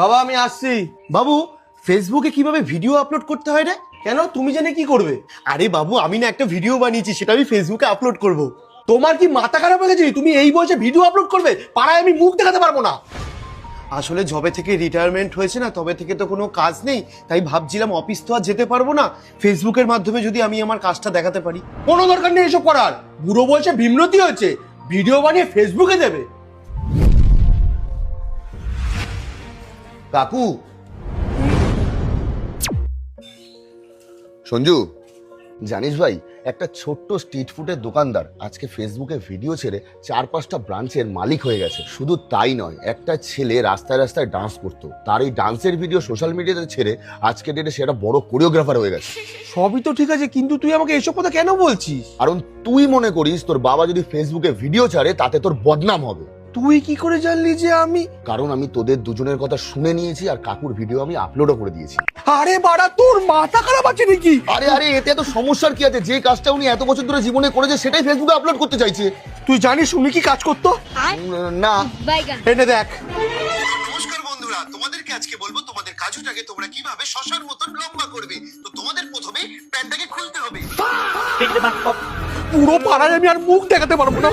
বাবা আমি আসছি। বাবু, ফেসবুকে কিভাবে ভিডিও আপলোড করতে হয় রে? কেন, তুমি জেনে কি করবে? আরে বাবু, আমি না একটা ভিডিও বানিয়েছি, সেটা আমি ফেসবুকে আপলোড করব। তোমার কি মাথা খারাপ হয়ে গেছে? তুমি এই বয়সে ভিডিও আপলোড করবে? পাড়ায় আমি মুখ দেখাতে পারবো না। আসলে যবে থেকে রিটায়ারমেন্ট হয়েছে না, তবে থেকে তো কোনো কাজ নেই, তাই ভাবছিলাম অফিস তো আর যেতে পারবো না, ফেসবুকের মাধ্যমে যদি আমি আমার কাজটা দেখাতে পারি। কোনো দরকার নেই এসব করার। বুড়ো বয়সে ভীমরতি হয়েছে, ভিডিও বানিয়ে ফেসবুকে দেবে। কাকু, সঞ্জু, জানিস ভাই, একটা ছোট্ট স্ট্রিট ফুডের দোকানদার আজকে ফেসবুকে ভিডিও ছেড়ে 4-5টা ব্রাঞ্চের মালিক হয়ে গেছে। শুধু তাই নয়, একটা ছেলে রাস্তায় রাস্তায় ডান্স করতো, তার এই ডান্সের ভিডিও সোশ্যাল মিডিয়াতে ছেড়ে আজকে ডেটে সে একটা বড় কোরিওগ্রাফার হয়ে গেছে। সবই তো ঠিক আছে, কিন্তু তুই আমাকে এসব কথা কেন বলছিস? কারণ তুই মনে করিস তোর বাবা যদি ফেসবুকে ভিডিও ছাড়ে তাতে তোর বদনাম হবে। তুই কি করে জানলি যে আমি? কারণ আমি তোদের দুজনের কথা শুনে নিয়েছি আর কাকুর ভিডিও আমি আপলোডও করে দিয়েছি। আরে বাড়া, তোর মাথা খারাপ আছে নাকি? আরে আরে, এতে এত সমস্যার কি আছে? যে কাজটা উনি এত বছর ধরে জীবনে করেছে সেটাই ফেসবুকে আপলোড করতে চাইছে। তুই জানিস উনি কি কাজ করতো? না। এনে দেখ। নমস্কার বন্ধুরা, তোমাদেরকে আজকে বলবো তোমাদের কাজুটাকে তোমরা কিভাবে শশার মতন লম্বা করবে। তো তোমাদের প্রথমে প্যান্টটাকে খুলতে হবে। পুরো পাড়ায় আমি আর মুখ দেখাতে পারবো না।